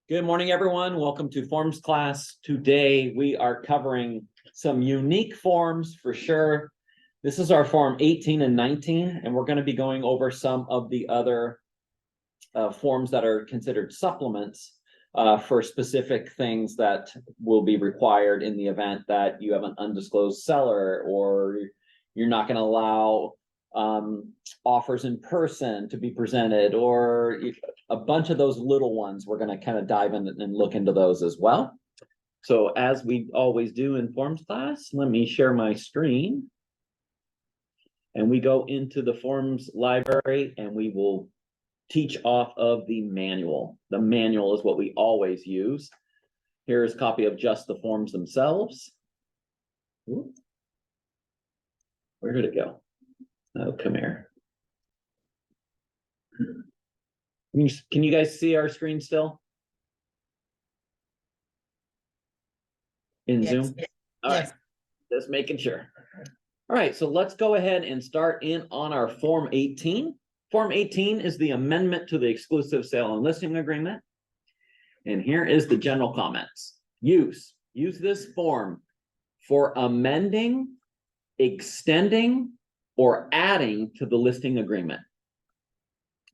Good morning, everyone. Welcome to Forms class. Today, we are covering some unique forms for sure. This is our Form 18 and 19, and we're going to be going over some of the other forms that are considered supplements for specific things that will be required in the event that you have an undisclosed seller or you're not going to allow offers in person to be presented, or a bunch of those little ones. We're going to kind of dive in and look into those as well. So as we always do in Forms class, let me share my screen. And we go into the Forms library and we will teach off of the manual. The manual is what we always use. Here's a copy of just the forms themselves. Ooh. Where did it go? Oh, come here. Can you guys see our screen still? In Zoom? All right, just making sure. All right, so let's go ahead and start in on our Form 18. Form 18 is the amendment to the exclusive sale and listing agreement. And here is the general comments. Use this form for amending, extending, or adding to the listing agreement.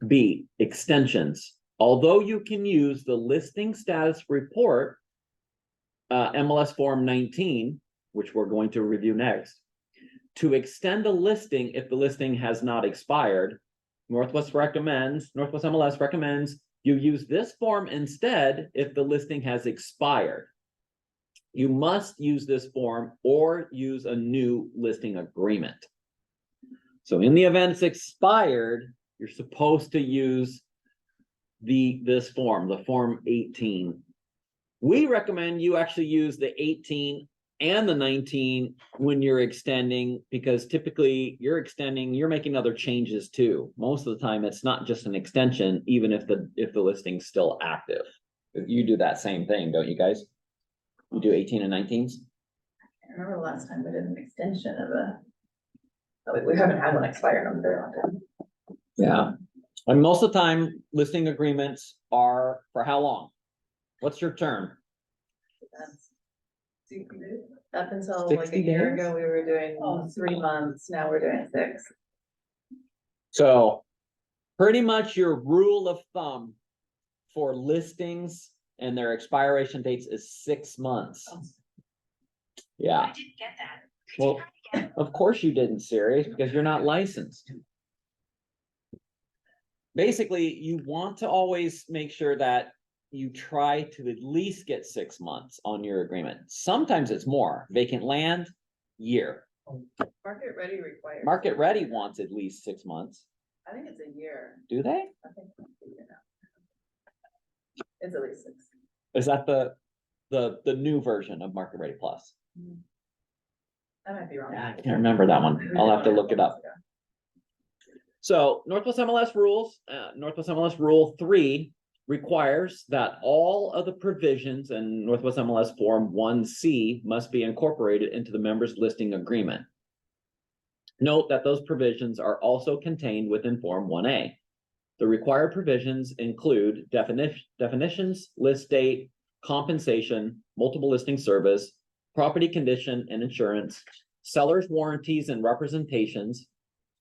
B, extensions. Although you can use the listing status report, MLS Form 19, which we're going to review next, to extend a listing if the listing has not expired, Northwest MLS recommends you use this form instead if the listing has expired. You must use this form or use a new listing agreement. So in the event it's expired, you're supposed to use this form, the Form 18. We recommend you actually use the 18 and the 19 when you're extending, because typically you're making other changes too. Most of the time, it's not just an extension, even if the listing's still active. You do that same thing, don't you guys? You do 18 and 19s? I remember the last time we did an extension of we haven't had one expire in a very long time. Yeah. And most of the time, listing agreements are for how long? What's your term? Up until like a year ago, we were doing 3 months. Now we're doing 6. So pretty much your rule of thumb for listings and their expiration dates is 6 months. Yeah. I didn't get that. Well, of course you didn't, Siri, because you're not licensed. Basically, you want to always make sure that you try to at least get 6 months on your agreement. Sometimes it's more. Vacant land, year. Market ready requires. Market ready wants at least 6 months. I think it's a year. Do they? I think it's a year now. It's at least 6. Is that the new version of Market Ready Plus? I might be wrong. Yeah, I can't remember that one. I'll have to look it up. So Northwest MLS rules, Northwest MLS Rule 3 requires that all of the provisions in Northwest MLS Form 1C must be incorporated into the members listing agreement. Note that those provisions are also contained within Form 1A. The required provisions include definitions, list date, compensation, multiple listing service, property condition and insurance, seller's warranties and representations,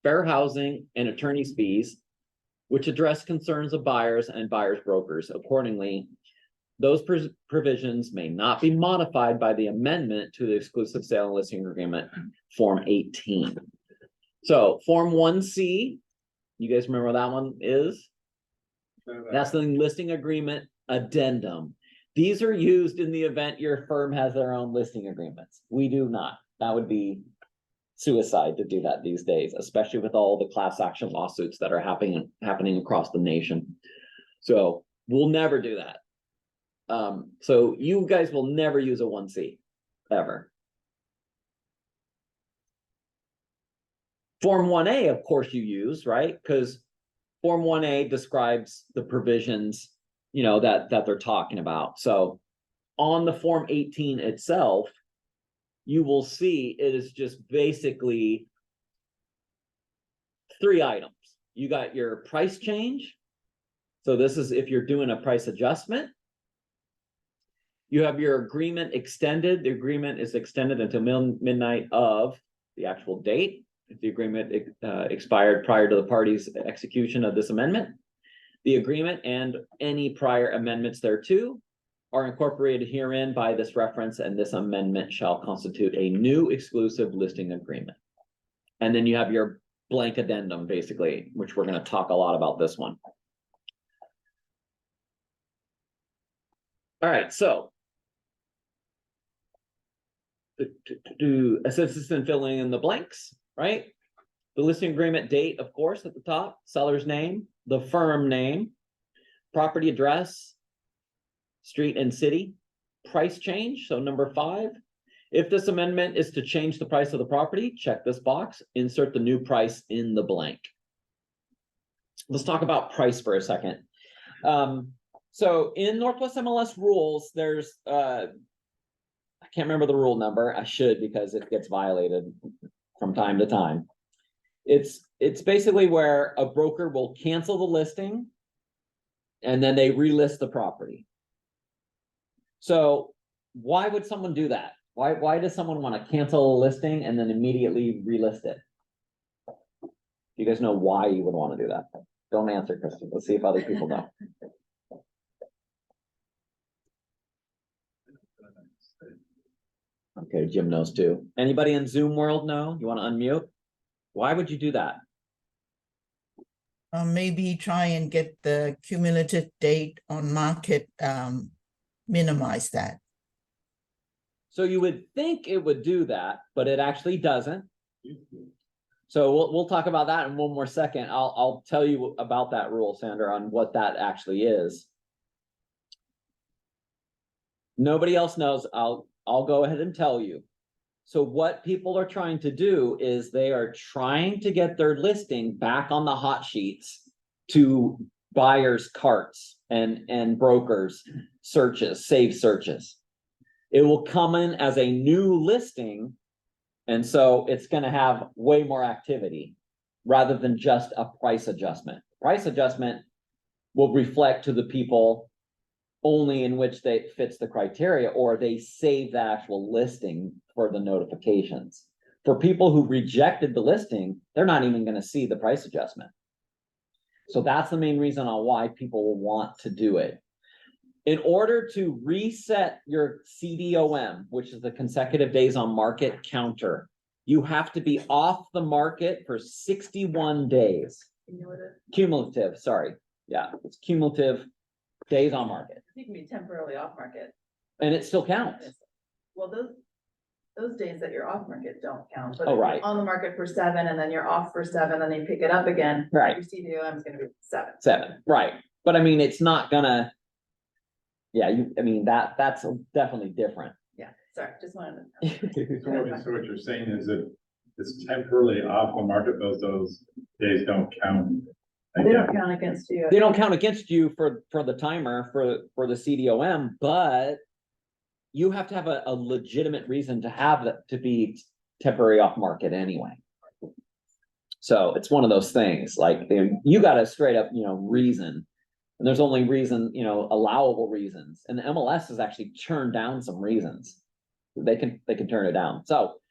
fair housing and attorney's fees, which address concerns of buyers and buyers brokers. Accordingly, those provisions may not be modified by the amendment to the exclusive sale and listing agreement, Form 18. So Form 1C, you guys remember what that one is? That's the listing agreement addendum. These are used in the event your firm has their own listing agreements. We do not. That would be suicide to do that these days, especially with all the class action lawsuits that are happening across the nation. So we'll never do that. So you guys will never use a 1C ever. Form 1A, of course, you use, right? Because Form 1A describes the provisions, that they're talking about. So on the Form 18 itself, you will see it is just basically 3 items. You got your price change, So this is if you're doing a price adjustment. You have your agreement extended. The agreement is extended until midnight of the actual date. If the agreement expired prior to the party's execution of this amendment, the agreement and any prior amendments thereto are incorporated herein by this reference, and this amendment shall constitute a new exclusive listing agreement. And then you have your blank addendum, basically, which we're going to talk a lot about this one. All right, so to assist in filling in the blanks, right? The listing agreement date, of course, at the top, seller's name, the firm name, property address, street and city, price change. So number 5, if this amendment is to change the price of the property, check this box, insert the new price in the blank. Let's talk about price for a second. So in Northwest MLS rules, there's, I can't remember the rule number. I should, because it gets violated from time to time. It's basically where a broker will cancel the listing and then they relist the property. So why would someone do that? Why does someone want to cancel a listing and then immediately relist it? You guys know why you would want to do that? Don't answer, Kristen. Let's see if other people know. Okay, Jim knows too. Anybody in Zoom world know? You want to unmute? Why would you do that? Maybe try and get the cumulative date on market, minimize that. So you would think it would do that, but it actually doesn't. So we'll talk about that in one more second. I'll tell you about that rule, Sandra, on what that actually is. Nobody else knows. I'll go ahead and tell you. So what people are trying to do is they are trying to get their listing back on the hot sheets to buyers' carts and brokers' searches, save searches. It will come in as a new listing, and so it's going to have way more activity rather than just a price adjustment. Price adjustment will reflect to the people only in which they fits the criteria, or they save the actual listing for the notifications. For people who rejected the listing, they're not even going to see the price adjustment. So that's the main reason on why people will want to do it. In order to reset your CDOM, which is the consecutive days on market counter, you have to be off the market for 61 days. Cumulative, sorry. Yeah, it's cumulative days on market. You can be temporarily off market. And it still counts. Well, those days that you're off market don't count. But Oh, if you're right. on the market for 7 and then you're off for 7 and then you pick it up again. Right. Your CDOM is going to be 7. 7, right. But I mean, it's not gonna, yeah, I mean, that's definitely different. Yeah, sorry, just wanted to. So what you're saying is that it's temporarily off the market, those days don't count. They don't count against you. They don't count against you for the timer for the CDOM, but you have to have a legitimate reason to have that to be temporary off market anyway. So it's one of those things like you got a straight up, reason, and there's only reason, allowable reasons, and the MLS has actually turned down some reasons. They can turn it down. So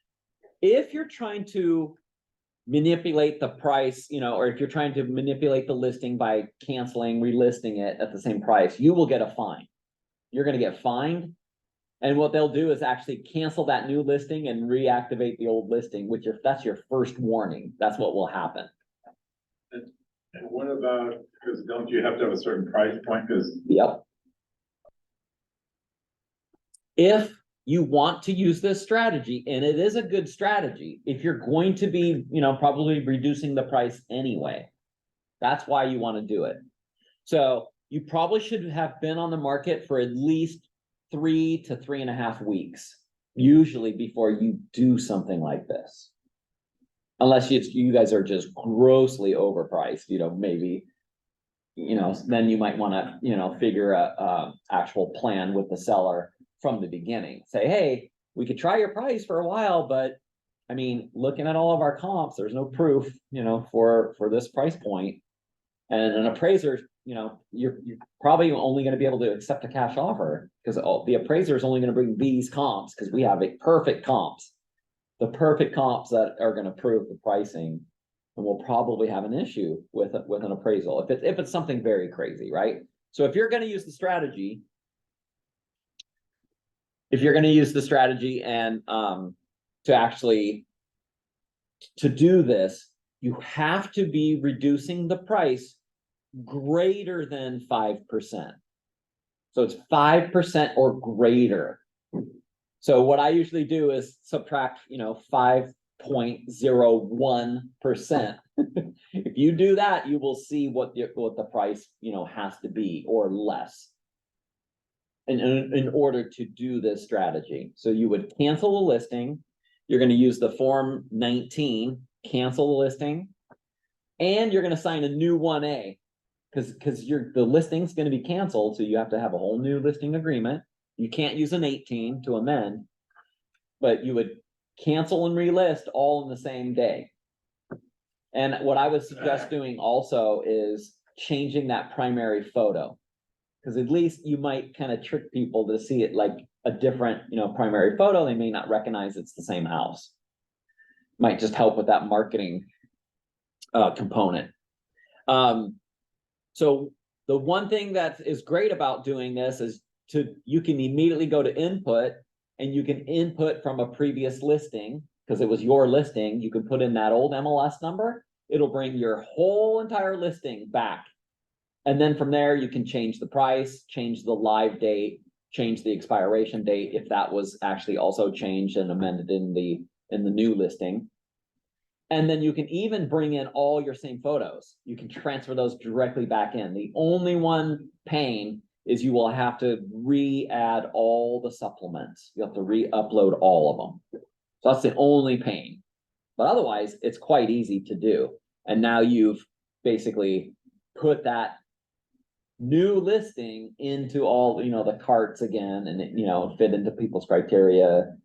if you're trying to manipulate the price, or if you're trying to manipulate the listing by canceling, relisting it at the same price, you will get a fine. You're going to get fined. And what they'll do is actually cancel that new listing and reactivate the old listing, which that's your first warning. That's what will happen. And what about, because don't you have to have a certain price point? Because Yep. If you want to use this strategy, and it is a good strategy, if you're going to be, probably reducing the price anyway, that's why you want to do it. So you probably should have been on the market for at least 3 to 3.5 weeks, usually, before you do something like this. Unless you guys are just grossly overpriced, maybe, then you might want to, figure a actual plan with the seller from the beginning. Say, hey, we could try your price for a while, but I mean, looking at all of our comps, there's no proof, for this price point. And an appraiser, you know, you're probably only gonna be able to accept a cash offer, because the appraiser is only gonna bring these comps, because we have a perfect comps. The perfect comps that are gonna prove the pricing, and we'll probably have an issue with an appraisal, if it's something very crazy, right? So if you're gonna use the strategy. If you're gonna use the strategy and, to actually. To do this, you have to be reducing the price greater than 5%. So it's 5% or greater. So what I usually do is subtract, 5.01%. If you do that, you will see what the price, has to be or less. In order to do this strategy. So you would cancel the listing. You're going to use the form 19, cancel the listing, and you're going to sign a new 1A, because the listing's going to be canceled, so you have to have a whole new listing agreement. You can't use an 18 to amend, but you would cancel and relist all in the same day. And what I would suggest doing also is changing that primary photo, because at least you might kind of trick people to see it like a different, primary photo. They may not recognize it's the same house. Might just help with that marketing component. So the one thing that is great about doing this is you can immediately go to input, and you can input from a previous listing, because it was your listing. You can put in that old MLS number. It'll bring your whole entire listing back. And then from there, you can change the price, change the live date, change the expiration date, if that was actually also changed and amended in the new listing. And then you can even bring in all your same photos. You can transfer those directly back in. The only one pain is you will have to re-add all the supplements. You have to re-upload all of them. So that's the only pain. But otherwise, it's quite easy to do. And now you've basically put that new listing into all, the carts again, and fit into people's criteria,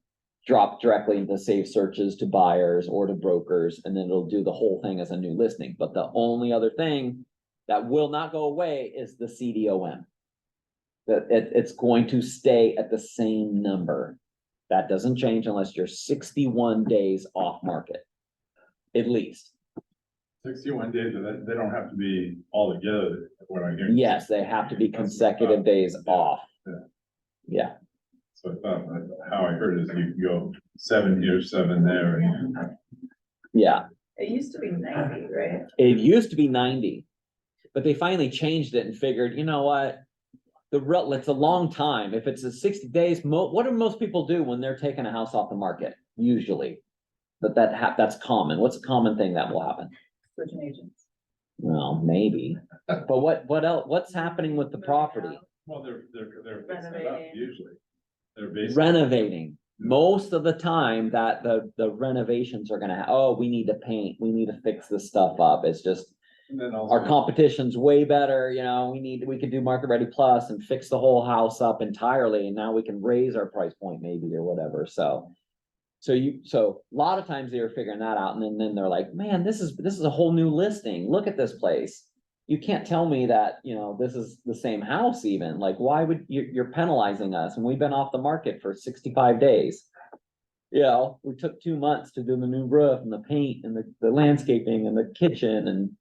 drop directly into save searches to buyers or to brokers, and then it'll do the whole thing as a new listing. But the only other thing that will not go away is the CDOM. That it's going to stay at the same number. That doesn't change unless you're 61 days off market, at least. 61 days, they don't have to be all together. What I hear. Yes, they have to be consecutive days off. Yeah. So I thought how I heard is you can go 7 here, 7 there. Yeah. It used to be 90, right? It used to be 90, but they finally changed it and figured, you know what? It's a long time. If it's a 60 days, what do most people do when they're taking a house off the market? Usually, that's common. What's a common thing that will happen? Switching agents. Well, maybe, but what else? What's happening with the property? Well, they're fixing it up Renovating. usually. They're basically Renovating. Most of the time that the renovations are gonna, we need to paint, we need to fix this stuff up. It's just and then also, our competition's way better, we could do Market Ready Plus and fix the whole house up entirely, and now we can raise our price point maybe or whatever. So a lot of times they were figuring that out, and then they're like, man, this is a whole new listing. Look at this place. You can't tell me that, this is the same house even. Like, why would you're penalizing us? And we've been off the market for 65 days. We took 2 months to do the new roof and the paint and the landscaping and the kitchen. And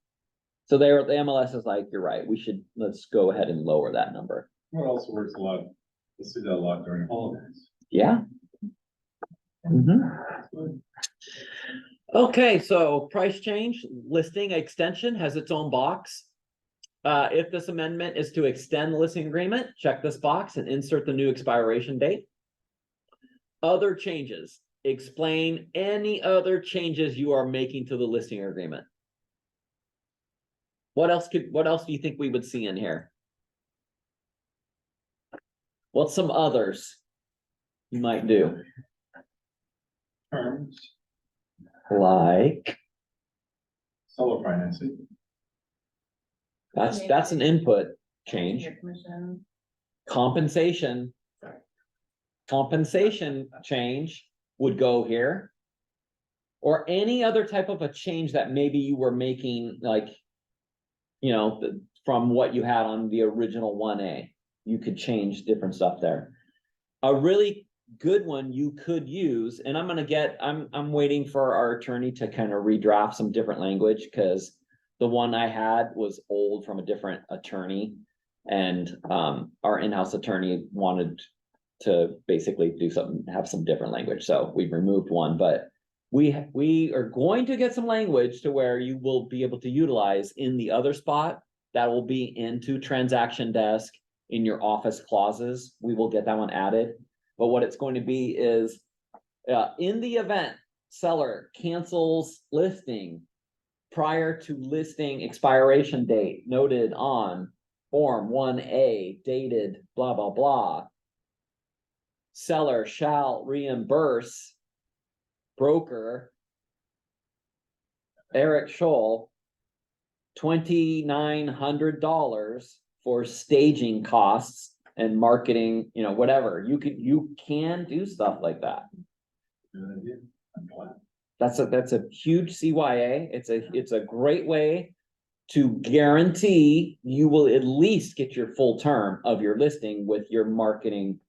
so the MLS is like, you're right. Let's go ahead and lower that number. what also works a lot, you see that a lot during holidays. Yeah. Mm-hmm. Okay, so price change, listing extension has its own box. If this amendment is to extend the listing agreement, check this box and insert the new expiration date. Other changes, explain any other changes you are making to the listing agreement. What else do you think we would see in here? What's some others you might do? Terms, Like, seller financing. that's an input change. Your commission. Compensation. Sorry. Compensation change would go here. Or any other type of a change that maybe you were making, like, from what you had on the original 1A. You could change different stuff there. A really good one you could use, and I'm waiting for our attorney to kind of redraft some different language, because the one I had was old from a different attorney, and our in-house attorney wanted to basically have some different language, so we removed one. But we are going to get some language to where you will be able to utilize in the other spot that will be into transaction desk in your office clauses. We will get that one added. But what it's going to be is, in the event seller cancels listing prior to listing expiration date noted on form 1A dated blah, blah, blah, seller shall reimburse broker Eric Scholl $2,900 for staging costs and marketing, whatever. You can do stuff like that. Good idea. I'm glad. That's a huge CYA. It's a great way to guarantee you will at least get your full term of your listing with your marketing,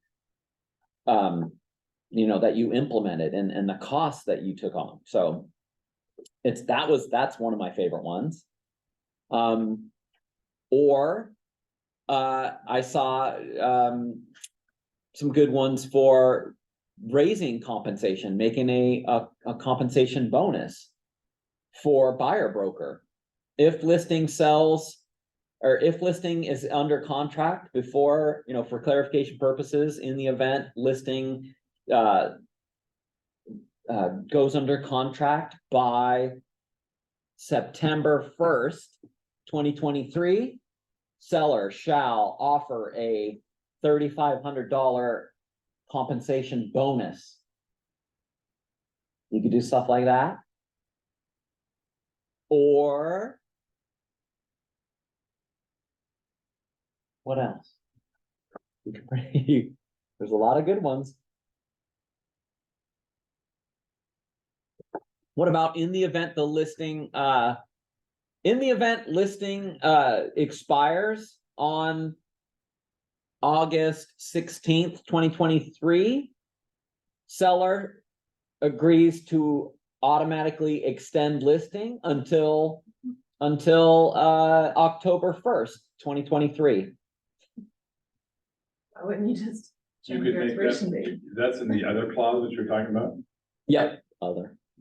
that you implemented and the costs that you took on. So that's one of my favorite ones. I saw some good ones for raising compensation, making a compensation bonus for buyer broker. If listing sells, or if listing is under contract before, for clarification purposes, in the event listing goes under contract by September 1st, 2023, seller shall offer a $3,500 compensation bonus. You could do stuff like that. Or what else? There's a lot of good ones. What about in the event the listing expires on August 16th, 2023, seller agrees to automatically extend listing until October 1st, 2023. Why wouldn't you just You change could your make expiration that, date? that's in the other clause that you're talking about? Yep,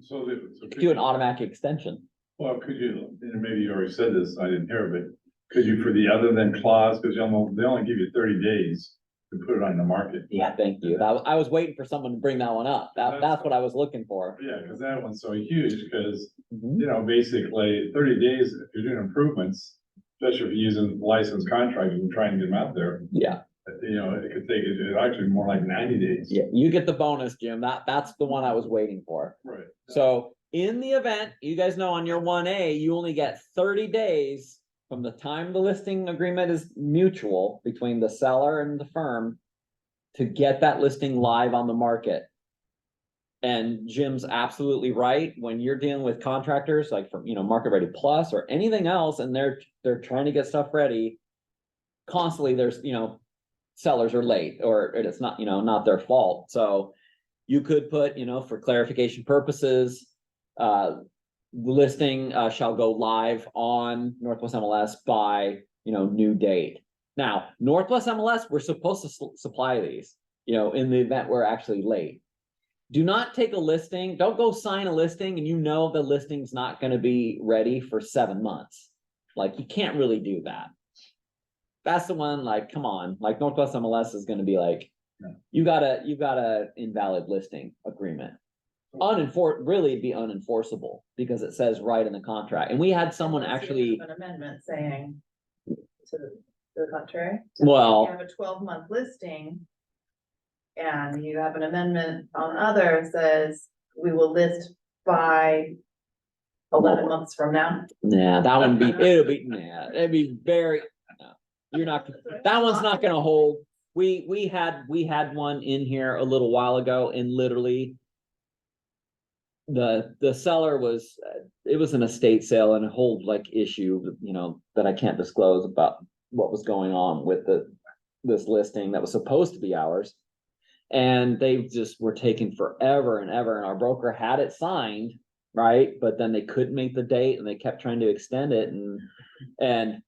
So could do an automatic extension. Well, could you, and maybe you already said this, I didn't hear, but could you, for the other than clause, because they only give you 30 days to put it on the market. Yeah, thank you. I was waiting for someone to bring that one up. That's what I was looking for. Yeah, because that one's so huge, because, Mhm. basically 30 days, if you're doing improvements, especially if you're using licensed contractors and trying to get them out there, Yeah, it could take, it actually more like 90 days. yeah, you get the bonus, Jim. That's the one I was waiting for. Right. So in the event, you guys know on your 1A, you only get 30 days from the time the listing agreement is mutual between the seller and the firm to get that listing live on the market. And Jim's absolutely right. When you're dealing with contractors like from, Market Ready Plus or anything else, and they're trying to get stuff ready, constantly there's, sellers are late, or it's not, not their fault. So you could put, for clarification purposes, listing shall go live on Northwest MLS by, new date. Now, Northwest MLS, we're supposed to supply these, in the event we're actually late. Do not take a listing, don't go sign a listing and the listing's not going to be ready for 7 months. Like, you can't really do that. That's the one, like, come on, like Northwest MLS is going to be like, you got a invalid listing agreement. Really be unenforceable because it says right in the contract. And we had someone Unless you actually, have an amendment saying to the contrary. well, You have a 12-month listing. And you have an amendment on other says, we will list by 11 months from now. nah, it'd be very, no, you're not, that one's not gonna hold. We had one in here a little while ago and literally the seller was, it was an estate sale and a whole like issue, you know, that I can't disclose about what was going on with this listing that was supposed to be ours. And they just were taking forever and ever, and our broker had it signed, right? But then they couldn't make the date and they kept trying to extend it, and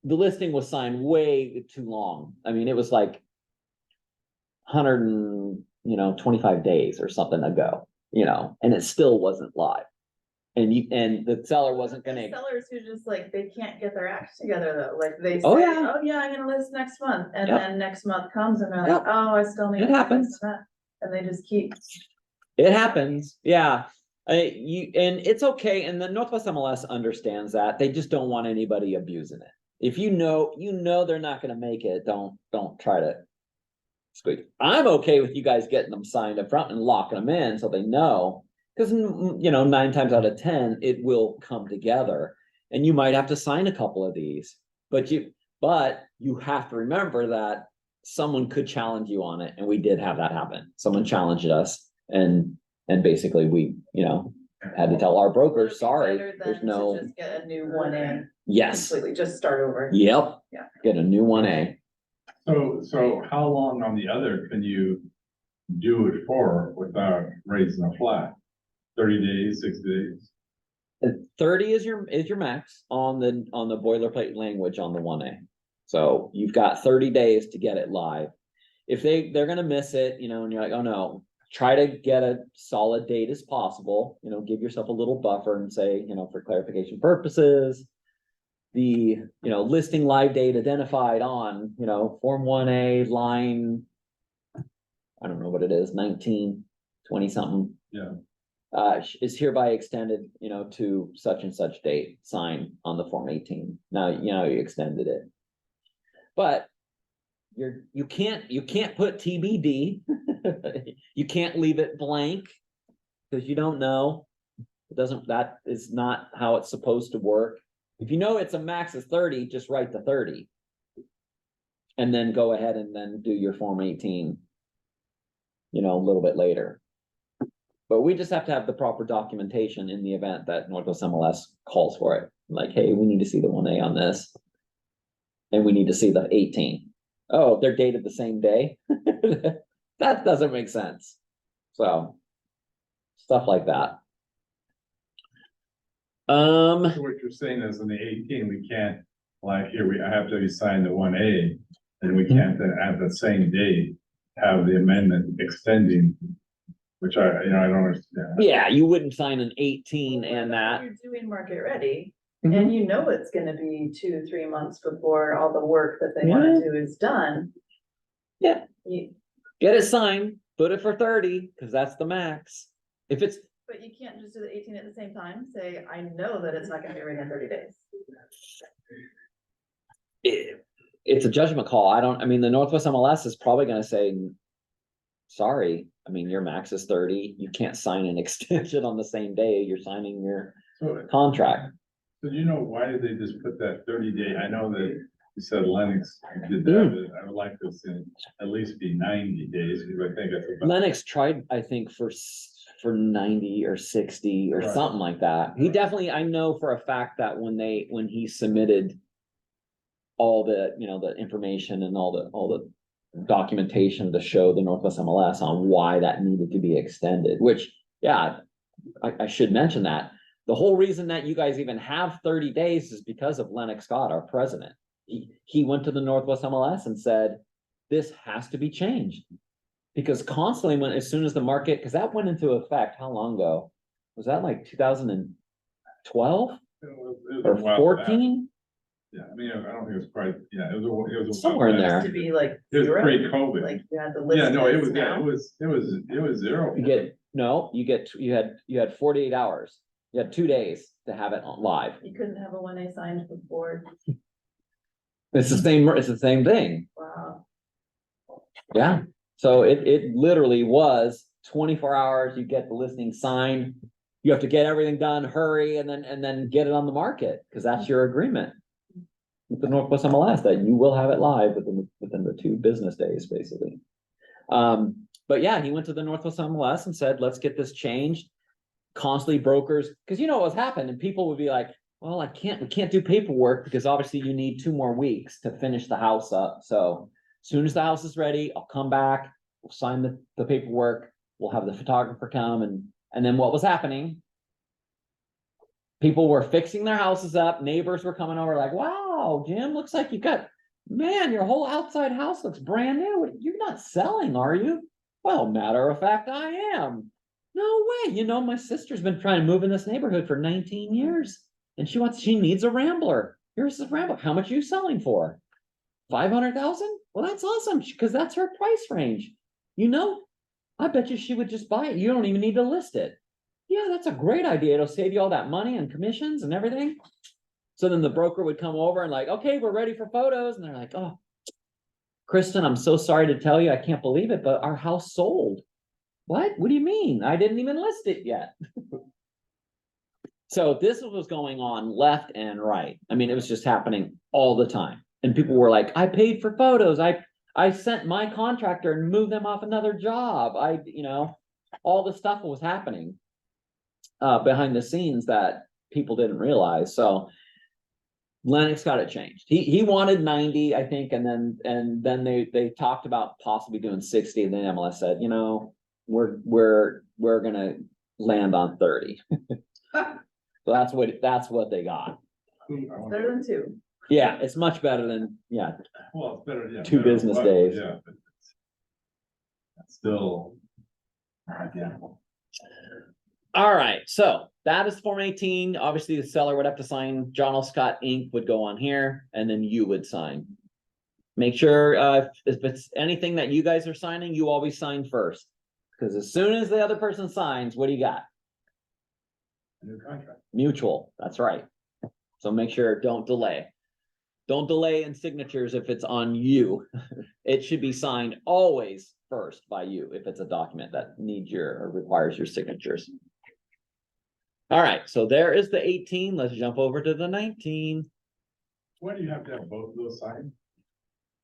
the listing was signed way too long. I mean, it was like 125 days or something ago, you know, and it still wasn't live. And the seller wasn't There's gonna, sellers who just like, they can't get their acts together though, like they say, Oh, yeah. oh yeah, I'm gonna list next month, and Yep. then next month comes and they're like, Yep. oh, I still need. It to do happens. this and that. And they just keep, it happens, yeah. And it's okay, and the Northwest MLS understands that. They just don't want anybody abusing it. If you know they're not gonna make it, don't try to squeak. I'm okay with you guys getting them signed up front and locking them in so they know. Because, you know, 9 times out of 10, it will come together, and you might have to sign a couple of these, but you have to remember that someone could challenge you on it, and we did have that happen. Someone challenged us, and basically we, you know, had to tell our would it broker, be sorry, better there's than no, to just get a new 1A? yes, Completely, just start over. yep, Yeah. get a new 1A. So how long on the other can you do it for without raising a flag? 30 days, 60 days? 30 is your max on the boilerplate language on the 1A. So you've got 30 days to get it live. If they're gonna miss it, you know, and you're like, oh no, try to get a solid date as possible, you know, give yourself a little buffer and say, you know, for clarification purposes, the, you know, listing live date identified on, you know, Form 1A line, I don't know what it is, 19, 20 something. Yeah. Is hereby extended, you know, to such and such date, signed on the Form 18. Now, you know, you extended it. But you can't put TBD. You can't leave it blank because you don't know. That is not how it's supposed to work. If you know it's a max of 30, just write the 30. And then go ahead and then do your Form 18, you know, a little bit later. But we just have to have the proper documentation in the event that Northwest MLS calls for it. Like, hey, we need to see the 1A on this. And we need to see the 18. Oh, they're dated the same day? That doesn't make sense. So, stuff like that. So what you're saying is in the 18, we can't, like here, I have to sign the 1A, and we can't then at the same date have the amendment extending, which I don't understand. Yeah, you wouldn't sign an 18 Well, and what about that. if you're doing market ready, Mhm. and you know it's gonna be 2-3 months before all the work that they wanna do is done. Yeah. You, Get it signed, put it for 30, because that's the max. If it's, but you can't just do the 18 at the same time, say, I know that it's not gonna be ready in 30 days. it's a judgment call. I mean, the Northwest MLS is probably gonna say, sorry, I mean, your max is 30. You can't sign an extension on the same day you're signing your So contract. do you know why did they just put that 30-day? I know that you said Lennox did that, but I would like this in at least be 90 days, because I think that's about. Lennox tried, I think, for 90 or 60 or Right. something like that. He definitely, I know for a fact that when he submitted all the, you know, the information and all the documentation to show the Northwest MLS on why that needed to be extended, which, yeah, I should mention that. The whole reason that you guys even have 30 days is because of Lennox Scott, our president. He went to the Northwest MLS and said, this has to be changed. Because constantly as soon as the market, because that went into effect, how long ago? Was that like 2012 It was or a while back. 14? Yeah, I mean, I don't think it was quite, yeah, it was. Somewhere in there. To be like It was zero, pre-COVID. like you had the list. Yeah, no, it was, now. it was zero. You had 48 hours. You had 2 days to have it on live. You couldn't have a 1A signed before, It's the same thing. wow. Yeah. So it literally was 24 hours. You get the listing signed. You have to get everything done, hurry, and then get it on the market, because that's your agreement with the Northwest MLS, that you will have it live within the 2 business days, basically. But yeah, he went to the Northwest MLS and said, let's get this changed. constantly brokers, because you know what's happened, and people would be like, well, we can't do paperwork because obviously you need 2 more weeks to finish the house up. So as soon as the house is ready, I'll come back, we'll sign the paperwork, we'll have the photographer come, and then what was happening? People were fixing their houses up, neighbors were coming over like, wow, Jim, looks like you got, man, your whole outside house looks brand new. You're not selling, are you? Well, matter of fact, I am. No way. You know, my sister's been trying to move in this neighborhood for 19 years and she needs a Rambler. Here's the Rambler. How much are you selling for? 500,000? Well, that's awesome because that's her price range. You know, I bet you she would just buy it. You don't even need to list it. Yeah, that's a great idea. It'll save you all that money and commissions and everything. So then the broker would come over and like, okay, we're ready for photos. And they're like, oh, Kristen, I'm so sorry to tell you, I can't believe it, but our house sold. What? What do you mean? I didn't even list it yet. So this was going on left and right. I mean, it was just happening all the time. And people were like, I paid for photos. I sent my contractor and moved them off another job. All the stuff was happening behind the scenes that people didn't realize. So Lennox got it changed. He wanted 90, I think, and then they talked about possibly doing 60, and then MLS said, you know, we're gonna land on 30. So that's what they got. Better than 2. Yeah, it's much better than Well, it's better, yeah. 2 better business than days. Yeah, but it's still. Yeah. All right, so that is Form 18. Obviously, the seller would have to sign. John L. Scott Inc. would go on here, and then you would sign. Make sure if it's anything that you guys are signing, you always sign first. Because as soon as the other person signs, what do you got? A new contract. Mutual, that's right. So make sure, don't delay. Don't delay in signatures if it's on you. It should be signed always first by you if it's a document that needs or requires your signatures. All right, so there is the 18. Let's jump over to the 19. Why do you have to have both of those signed?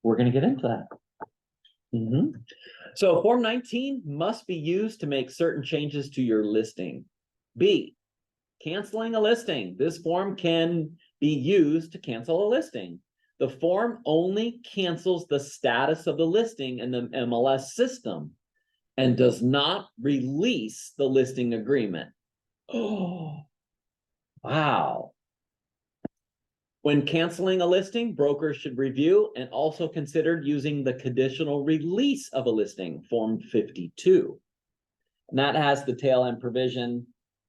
We're going to get into that. So Form 19 must be used to make certain changes to your listing. B, canceling a listing. This form can be used to cancel a listing. The form only cancels the status of the listing in the MLS system and does not release the listing agreement. Oh, wow. When canceling a listing, brokers should review and also consider using the conditional release of a listing, Form 52. And that has the tail end provision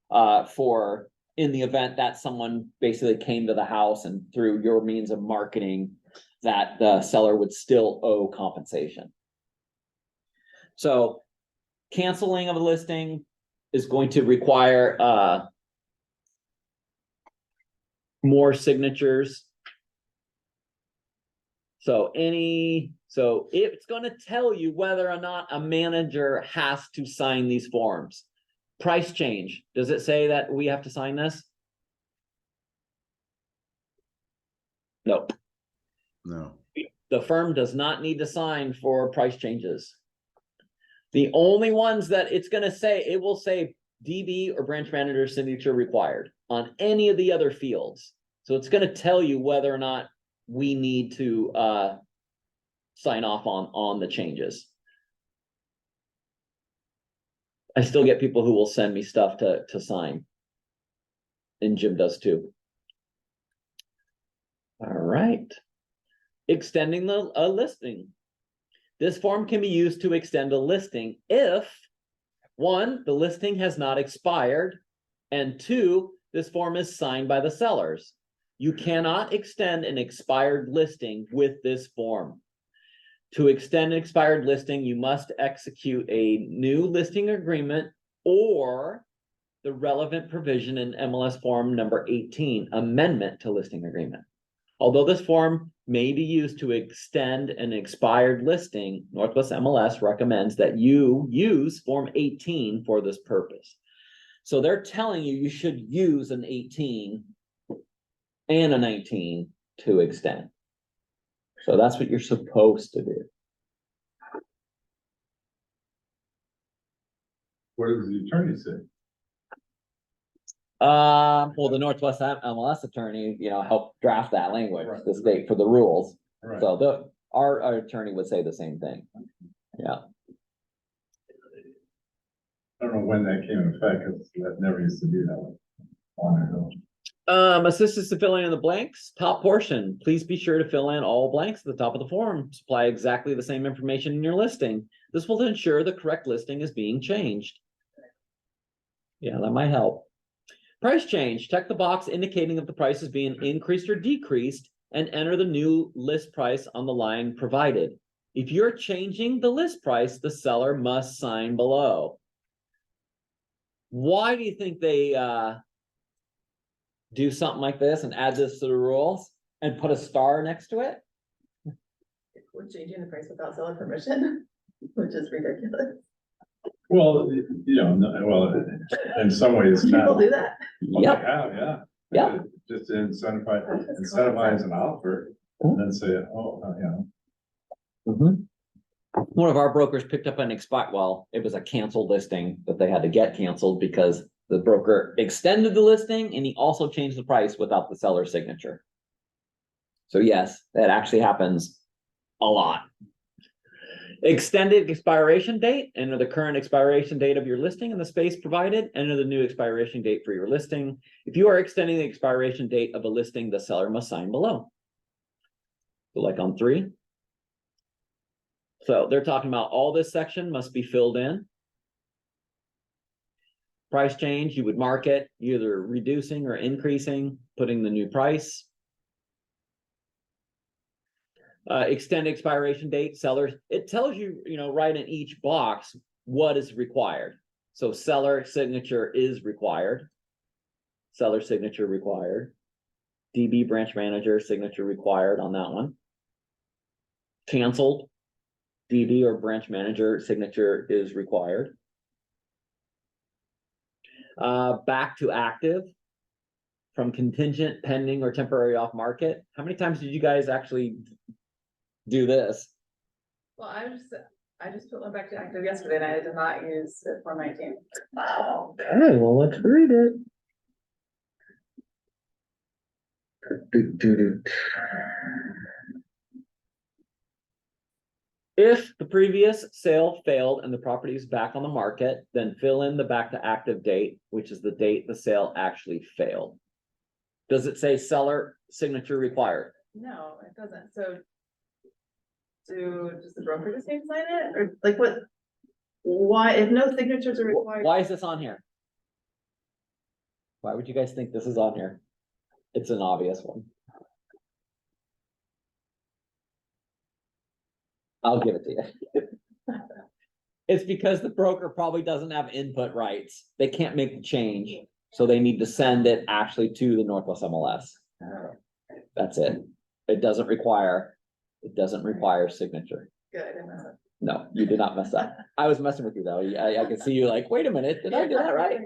for in the event that someone basically came to the house and through your means of marketing, that the seller would still owe compensation. So canceling of a listing is going to require more signatures. So it's going to tell you whether or not a manager has to sign these forms. Price change. Does it say that we have to sign this? Nope. No. The firm does not need to sign for price changes. The only ones that it's going to say, it will say DB or branch manager signature required on any of the other fields. So it's going to tell you whether or not we need to sign off on the changes. I still get people who will send me stuff to sign. And Jim does too. All right. Extending a listing. This form can be used to extend a listing if 1, the listing has not expired, and 2, this form is signed by the sellers. You cannot extend an expired listing with this form. To extend an expired listing, you must execute a new listing agreement or the relevant provision in MLS form number 18, amendment to listing agreement. Although this form may be used to extend an expired listing, Northwest MLS recommends that you use Form 18 for this purpose. So they're telling you should use an 18 and a 19 to extend. So that's what you're supposed to do. What does the attorney say? Well, the Northwest MLS attorney, helped draft that language, Right. the state for the rules. Right. So our attorney would say the same thing. Yeah. I don't know when that came in effect, because that never used to be that way. Long ago. Assistance to filling in the blanks, top portion. Please be sure to fill in all blanks at the top of the form. Supply exactly the same information in your listing. This will ensure the correct listing is being changed. Yeah, that might help. Price change, check the box indicating if the price is being increased or decreased and enter the new list price on the line provided. If you're changing the list price, the seller must sign below. Why do you think they do something like this and add this to the rules and put a star next to it? We're changing the price without seller permission, which is ridiculous. Well, in some ways, People not. do that. Well, Yep. they have, yeah. Yeah. Just to incentivize That's cool. an offer, and then say, One of our brokers picked up an it was a canceled listing that they had to get canceled because the broker extended the listing and he also changed the price without the seller's signature. So yes, that actually happens a lot. Extended expiration date, enter the current expiration date of your listing in the space provided, enter the new expiration date for your listing. If you are extending the expiration date of a listing, the seller must sign below. So like on 3. So they're talking about all this section must be filled in. Price change, you would mark it either reducing or increasing, putting the new price. Extend expiration date, sellers, it tells you, right in each box what is required. So seller signature is required. Seller signature required. DB branch manager signature required on that one. Canceled. DB or branch manager signature is required. Back to active. From contingent, pending, or temporary off market. How many times did you guys actually do this? Well, I just put one back to active yesterday and I did not use it for 19. Okay, well, let's read it. If the previous sale failed and the property is back on the market, then fill in the back to active date, which is the date the sale actually failed. Does it say seller signature required? No, it doesn't. So does the broker just need to sign it? Or like what? Why, if no signatures are required? Why is this on here? Why would you guys think this is on here? It's an obvious one. I'll give it to you. It's because the broker probably doesn't have input rights. They can't make the change. So they need to send it actually to the Northwest MLS. That's it. It doesn't require signature. Good, I didn't mess up. No, you did not mess up. I was messing with you though. I can see you like, wait a minute, did I do that right?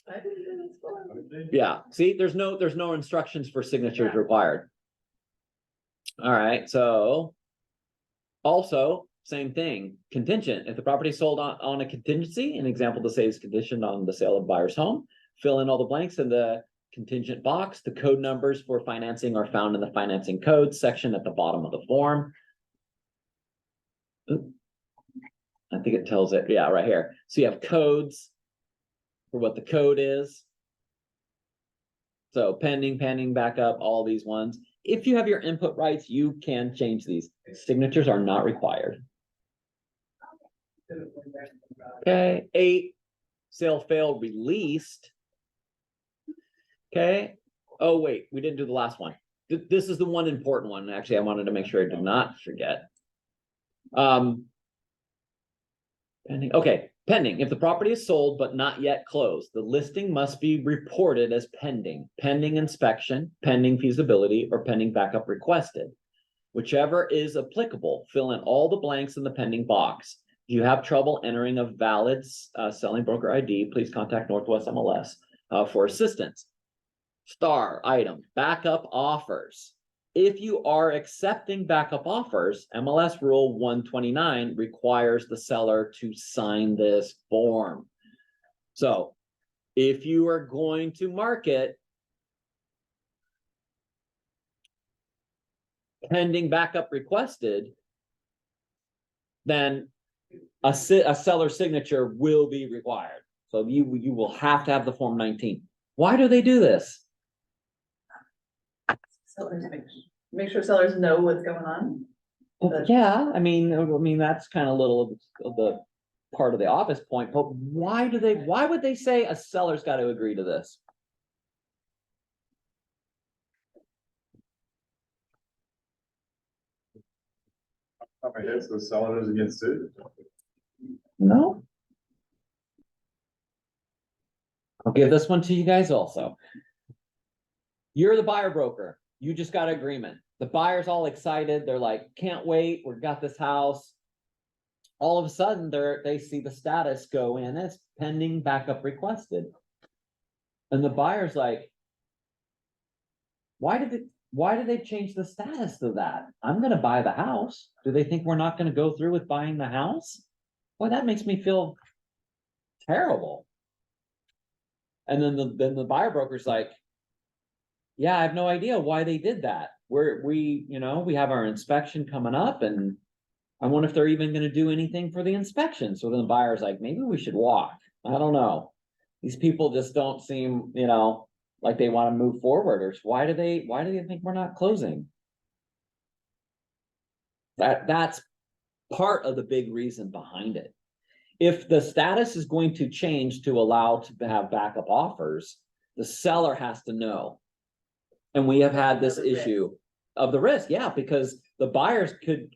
I didn't do this one. Yeah, see, there's no instructions for signatures Yeah. required. All right, so also, same thing, contingent. If the property is sold on a contingency, an example to say is conditioned on the sale of buyer's home, fill in all the blanks in the contingent box. The code numbers for financing are found in the financing codes section at the bottom of the form. Oop. I think it tells it, yeah, right here. So you have codes for what the code is. So pending, backup, all these ones. If you have your input rights, you can change these. Signatures are not required. Okay, 8, sale failed, released. Okay, oh wait, we didn't do the last one. This is the one important one. Actually, I wanted to make sure I did not forget. Pending, okay, pending. If the property is sold but not yet closed, the listing must be reported as pending inspection, pending feasibility, or pending backup requested. Whichever is applicable, fill in all the blanks in the pending box. If you have trouble entering a valid selling broker ID, please contact Northwest MLS for assistance. Star item, backup offers. If you are accepting backup offers, MLS Rule 129 requires the seller to sign this form. So if you are going to market pending backup requested, then a seller signature will be required. So you will have to have the Form 19. Why do they do this? Sellers make sure sellers know what's going on. Yeah, I mean, that's kind of little of the part of the office point, but why would they say a seller's got to agree to this? I guess the seller doesn't get sued. No. I'll give this one to you guys also. You're the buyer broker. You just got an agreement. The buyer's all excited. They're like, can't wait. We've got this house. All of a sudden, they see the status go in as pending backup requested. And the buyer's like, why did they change the status to that? I'm going to buy the house. Do they think we're not going to go through with buying the house? Boy, that makes me feel terrible. And then the buyer broker's like, yeah, I have no idea why they did that. We have our inspection coming up, and I wonder if they're even going to do anything for the inspection. So then the buyer's like, maybe we should walk. I don't know. These people just don't seem, like they want to move forward. Or why do they think we're not closing? That's part of the big reason behind it. If the status is going to change to allow to have backup offers, the seller has to know. And we have had this issue of the risk, yeah, because the buyers could.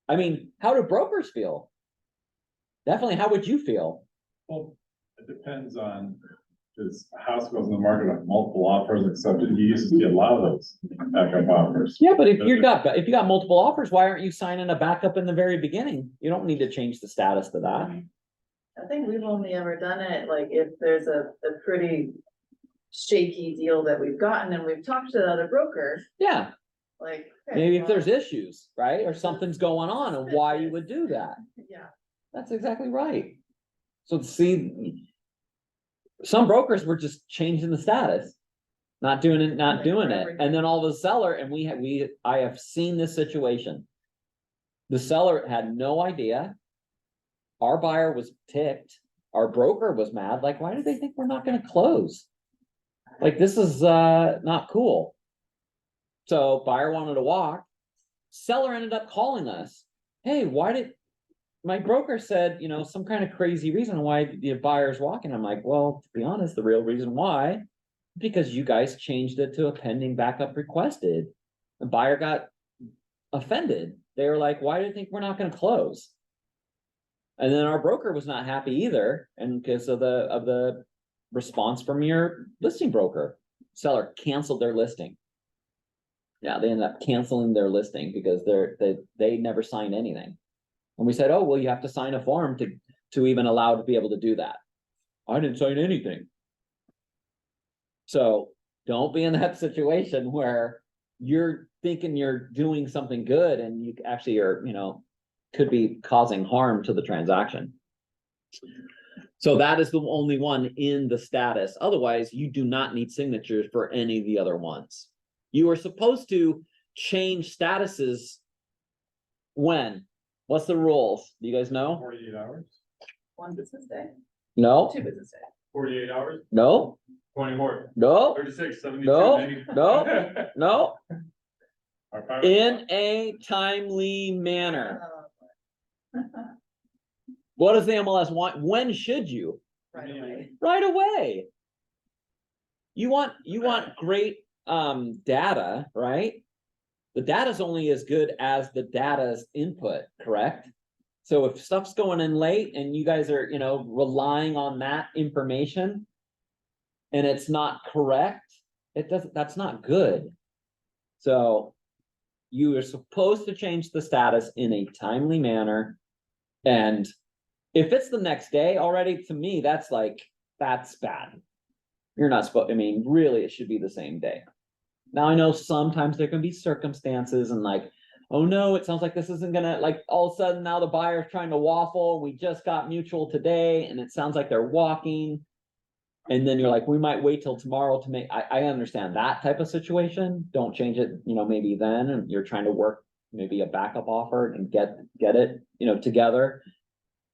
I mean, how do brokers feel? Definitely, how would you feel? Well, it depends on, because a house goes in the market with multiple offers accepted. You used to see a lot of those backup offers. Yeah, but if you got multiple offers, why aren't you signing a backup in the very beginning? You don't need to change the status to that. I think we've only ever done it, like, if there's a pretty shaky deal that we've gotten and we've talked to the other broker, Yeah, like. maybe if there's issues, right? Or something's going on and why you would do that. Yeah. That's exactly right. So see, some brokers were just changing the status, not doing it. And then all of a seller, and I have seen this situation. The seller had no idea. Our buyer was ticked. Our broker was mad. Like, why do they think we're not going to close? Like, this is not cool. So buyer wanted to walk. Seller ended up calling us. Hey, why did my broker said, some kind of crazy reason why the buyer's walking? I'm like, well, to be honest, the real reason why, because you guys changed it to a pending backup requested. The buyer got offended. They were like, why do you think we're not going to close? And then our broker was not happy either. And because of the response from your listing broker, seller canceled their listing. Yeah, they ended up canceling their listing because they never signed anything. And we said, oh, well, you have to sign a form to even allow to be able to do that. I didn't sign anything. So don't be in that situation where you're thinking you're doing something good and you actually are, could be causing harm to the transaction. So that is the only one in the status. Otherwise, you do not need signatures for any of the other ones. You are supposed to change statuses when? What's the rules? Do you guys know? 48 hours? 1 business day, No, 2 business days. 48 hours? no, 24. no, 36, 72, No, 90. no, Our power- in a timely manner. Oh, What does the MLS want? When should you? right away. Right away. You want great data, right? The data's only as good as the data's input, correct? So if stuff's going in late and you guys are, relying on that information and it's not correct, that's not good. So you are supposed to change the status in a timely manner. And if it's the next day already, to me, that's bad. You're not supposed, really, it should be the same day. Now, I know sometimes there can be circumstances and like, oh no, it sounds like this isn't gonna, like, all of a sudden now the buyer's trying to waffle. We just got mutual today and it sounds like they're walking. And then you're like, we might wait till tomorrow to make, I understand that type of situation. Don't change it, maybe then, and you're trying to work maybe a backup offer and get it, together.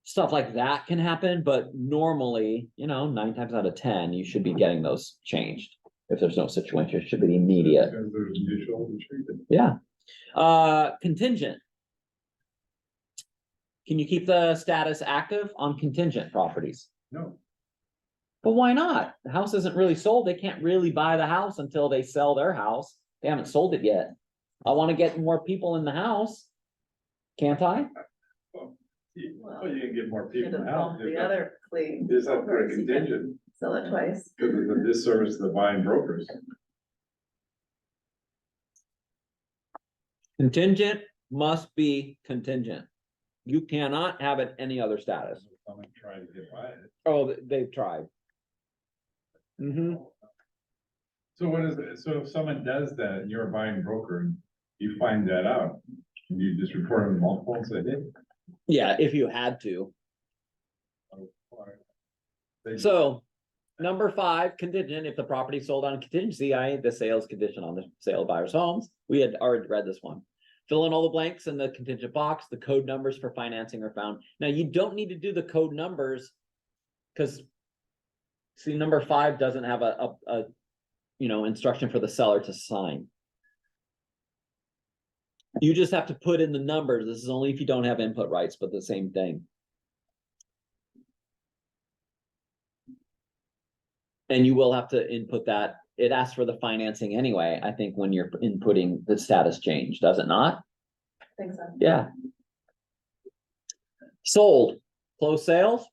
Stuff like that can happen, but normally, 9 times out of 10, you should be getting those changed. If there's no situation, it should be immediate. Because there's mutual retreat. Yeah. Contingent. Can you keep the status active on contingent properties? No, But why not? The house isn't really sold. They can't really buy the house until they sell their house. They haven't sold it yet. I want to get more people in the house. Can't I? well, you can get more Should people have out. bumped the other fleet. Is that for a contingent? Sell it twice. Because of the disservice to the buying brokers. Contingent must be contingent. You cannot have it any other status. Someone tried to get by it. Oh, they've tried. So what is it? So if someone does that and you're a buying broker and you find that out, you just report them multiple and say, hey. Yeah, if you had to. They- So, number 5, contingent, if the property sold on contingency, the sales condition on the sale of buyer's homes. We had already read this one. Fill in all the blanks in the contingent box. The code numbers for financing are found. Now, you don't need to do the code numbers because, see, number 5 doesn't have a instruction for the seller to sign. You just have to put in the numbers. This is only if you don't have input rights, but the same thing. And you will have to input that. It asks for the financing anyway, I think, when you're inputting the status change, does it not? I think so. Yeah. Sold, closed sales.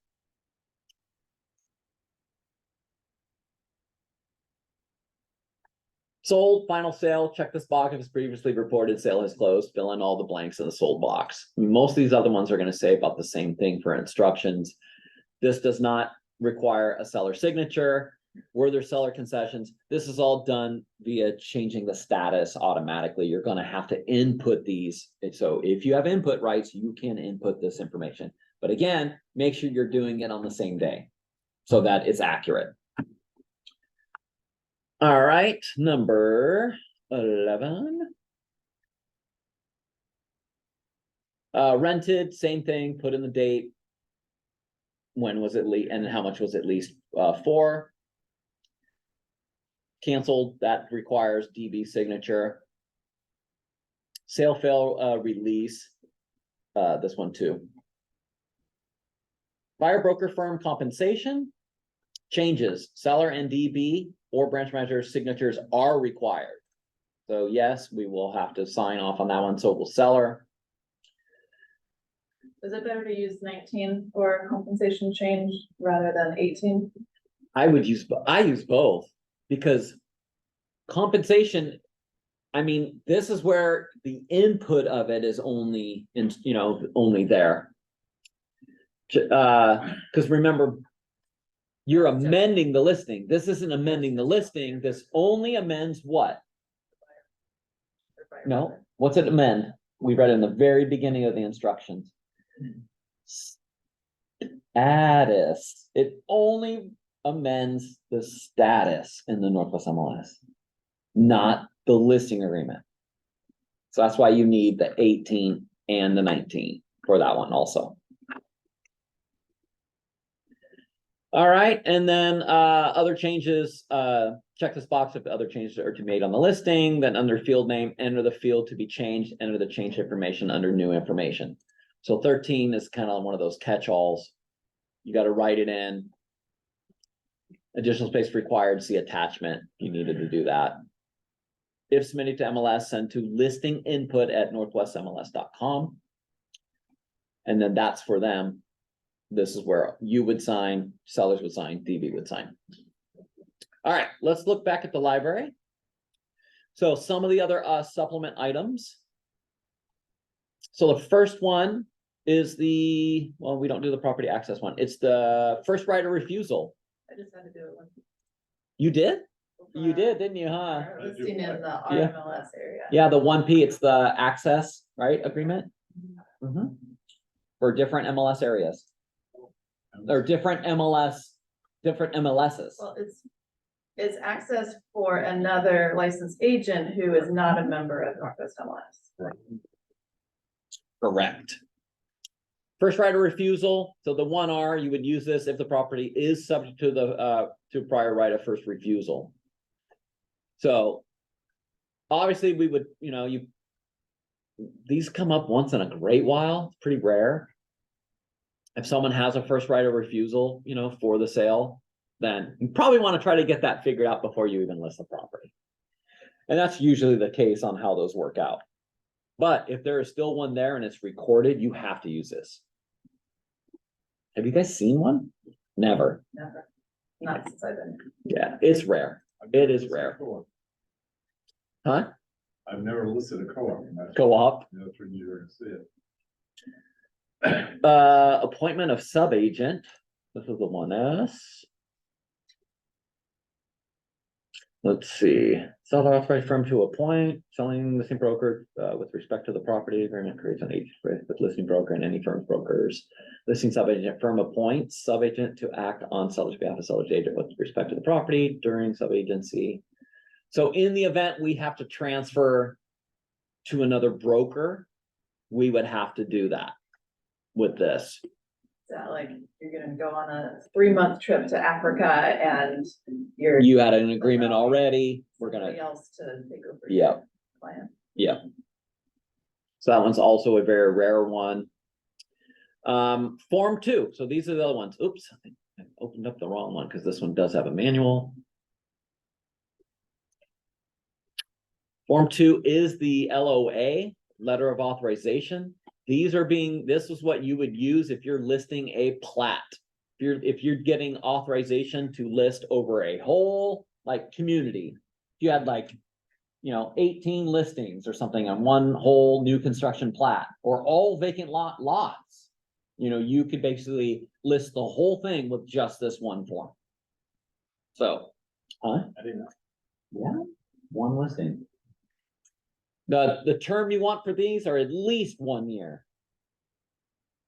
Sold, final sale, check this box if it's previously reported, sale is closed, fill in all the blanks in the sold box. Most of these other ones are going to say about the same thing for instructions. This does not require a seller signature. Were there seller concessions? This is all done via changing the status automatically. You're going to have to input these. So if you have input rights, you can input this information. But again, make sure you're doing it on the same day so that it's accurate. All right, number 11. Rented, same thing, put in the date. When was it leased and how much was it leased for? Canceled, that requires DB signature. Sale fail release, this one too. Buyer broker firm compensation changes, seller and DB or branch manager signatures are required. So yes, we will have to sign off on that one. So will seller. Is it better to use 19 for compensation change rather than 18? I use both because compensation, I mean, this is where the input of it is only only there. Because remember, you're amending the listing. This isn't amending the listing. This only amends what? No, what's it amend? We read in the very beginning of the instructions. Status. It only amends the status in the Northwest MLS, not the listing agreement. So that's why you need the 18 and the 19 for that one also. All right, and then other changes, check this box if other changes are to be made on the listing. Then under field name, enter the field to be changed, enter the change information under new information. So 13 is kind of one of those catch-alls. You got to write it in. Additional space required, see attachment. You needed to do that. If submitted to MLS, send to listing input at northwestmls.com. And then that's for them. This is where you would sign, sellers would sign, DB would sign. All right, let's look back at the library. So some of the other supplement items. So the first one is well, we don't do the property access one. It's the first right of refusal. I just had to do it once. You did? You did, didn't you, huh? Listing in the Yeah. RMLS area. Yeah, the 1P, it's the access, right, agreement? For different MLS areas. Or different MLS different MLSs. Well, it's access for another licensed agent who is not a member of Northwest MLS. Correct. First right of refusal, so the 1R, you would use this if the property is subject to the to prior right of first refusal. So obviously we would, these come up once in a great while, it's pretty rare. If someone has a first right of refusal, for the sale, then you probably want to try to get that figured out before you even list the property. And that's usually the case on how those work out. But if there is still one there and it's recorded, you have to use this. Have you guys seen one? Never. Never, not since I've been. Yeah, it's rare. It is rare. Huh? I've never listed a co-op. Co-op. That's when you're gonna see it. Appointment of sub-agent. This is the 1S. Let's see. Seller authorized firm to appoint, selling listing broker, with respect to the property agreement creates an agent with listing broker and any firm's brokers. Listing sub-agent firm appoints sub-agent to act on seller's behalf of seller's agent with respect to the property during sub-agency. So in the event we have to transfer to another broker, we would have to do that with this. Is that like, you're gonna go on a 3-month trip to Africa and You had an agreement already, we're somebody gonna, else to take over. Yeah. your Client. yeah. So that one's also a very rare one. Form 2, so these are the other ones. Oops, I opened up the wrong one because this one does have a manual. Form 2 is the LOA, letter of authorization. This is what you would use if you're listing a plat. If you're getting authorization to list over a whole community. If you had 18 listings or something on one whole new construction plat or all vacant lots, you could basically list the whole thing with just this one form. So, I didn't know. yeah, one listing. The term you want for these are at least 1 year.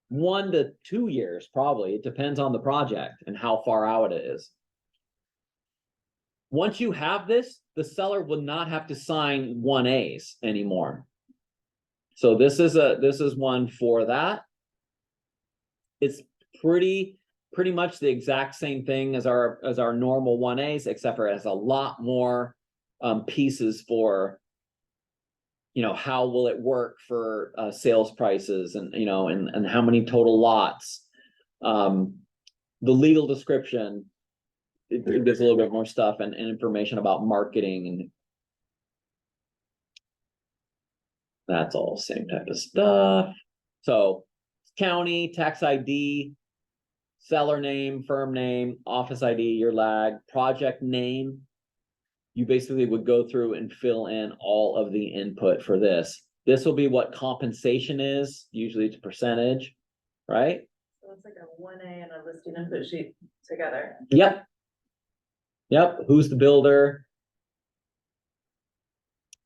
1 to 2 years, probably. It depends on the project and how far out it is. Once you have this, the seller will not have to sign 1As anymore. So this is one for that. It's pretty much the exact same thing as our normal 1As, except for it has a lot more pieces for how will it work for sales prices and and how many total lots. The legal description, it gives a little bit more stuff and information about marketing, and that's all same type of stuff. So county, tax ID, seller name, firm name, office ID, your lag, project name. You basically would go through and fill in all of the input for this. This will be what compensation is, usually it's a percentage, right? So it's like a 1A and a listing input sheet together. Yep. Who's the builder?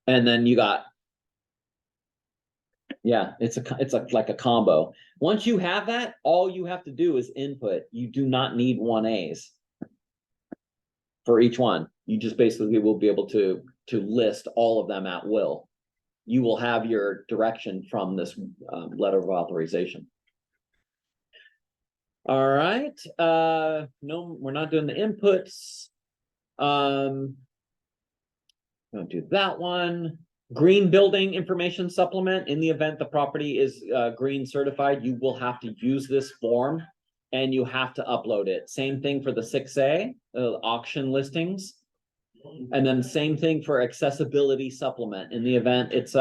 And then you got, it's like a combo. Once you have that, all you have to do is input. You do not need 1As for each one. You just basically will be able to list all of them at will. You will have your direction from this letter of authorization. All right. No, we're not doing the inputs. Don't do that one. Green building information supplement. In the event the property is green certified, you will have to use this form and you have to upload it. Same thing for the 6A, auction listings. And then same thing for accessibility supplement. In the event it's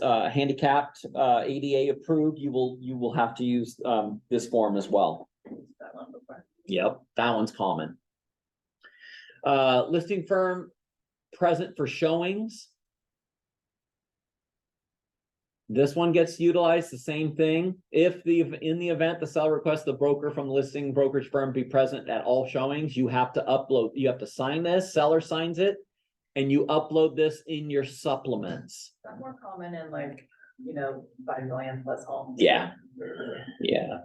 handicapped, ADA approved, you will have to use this form as well. That one before. Yep, that one's common. Listing firm present for showings. This one gets utilized the same thing. In the event the seller requests the broker from the listing brokerage firm be present at all showings, you have to sign this, seller signs it, and you upload this in your supplements. That's more common in 5 million plus homes. Yeah.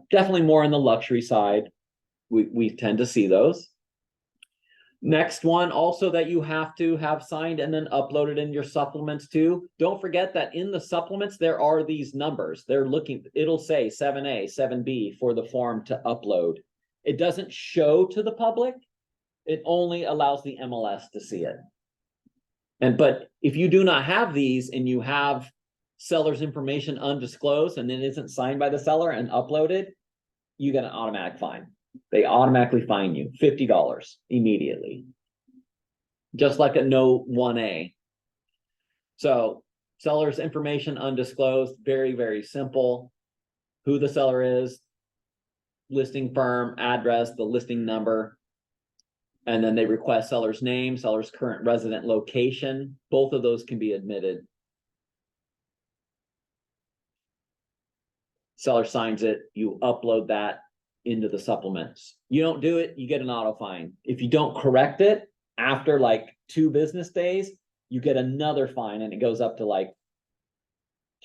Definitely more on the luxury side. We tend to see those. Next one also that you have to have signed and then uploaded in your supplements too. Don't forget that in the supplements, there are these numbers. It'll say 7A, 7B for the form to upload. It doesn't show to the public. It only allows the MLS to see it. But if you do not have these and you have seller's information undisclosed and it isn't signed by the seller and uploaded, you get an automatic fine. They automatically fine you $50 immediately. Just like a no 1A. So seller's information undisclosed, very, very simple. Who the seller is, listing firm, address, the listing number. And then they request seller's name, seller's current resident location. Both of those can be admitted. Seller signs it, you upload that into the supplements. You don't do it, you get an auto fine. If you don't correct it after like 2 business days, you get another fine and it goes up to like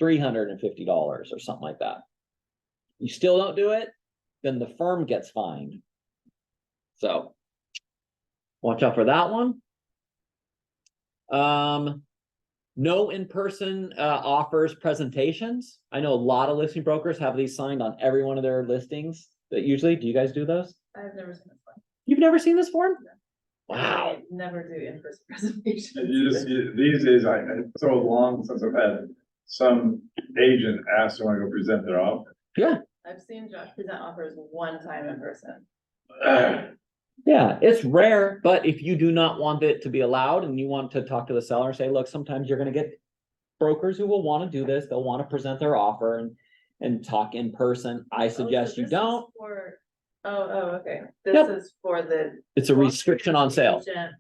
$350 or something like that. You still don't do it, then the firm gets fined. So watch out for that one. No in-person offers presentations. I know a lot of listing brokers have these signed on every one of their listings. Usually, do you guys do those? I've never seen this one. You've never seen this form? No. Wow. I never do in-person presentations. These days, it's so long since I've had some agent ask to want to go present their offer. Yeah. I've seen Josh present offers one time in person. Yeah, it's rare, but if you do not want it to be allowed and you want to talk to the seller, say, look, sometimes you're going to get brokers who will want to do this. They'll want to present their offer and talk in person. I suggest you don't. Okay. This Yep. is for the. It's a restriction on sale agent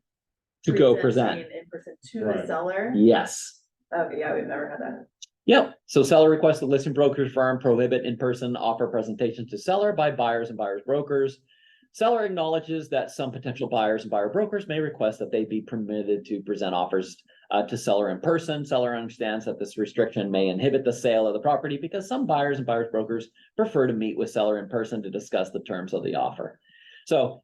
to go presenting present. In person to the Right. seller. Yes. Okay, yeah, we've never had that. Yep. So seller requests the listing brokerage firm prohibit in-person offer presentations to seller by buyers and buyers brokers. Seller acknowledges that some potential buyers and buyer brokers may request that they be permitted to present offers to seller in person. Seller understands that this restriction may inhibit the sale of the property because some buyers and buyers brokers prefer to meet with seller in person to discuss the terms of the offer. So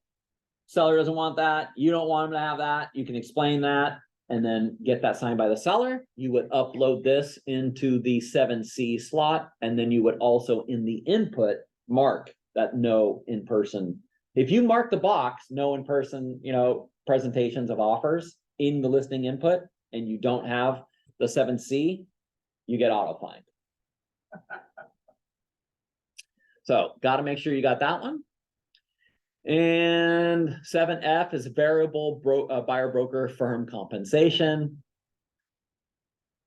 seller doesn't want that. You don't want them to have that. You can explain that and then get that signed by the seller. You would upload this into the 7C slot. And then you would also in the input mark that no in-person. If you mark the box, no in-person, presentations of offers in the listing input, and you don't have the 7C, you get auto fined. So got to make sure you got that one. And 7F is variable buyer broker firm compensation.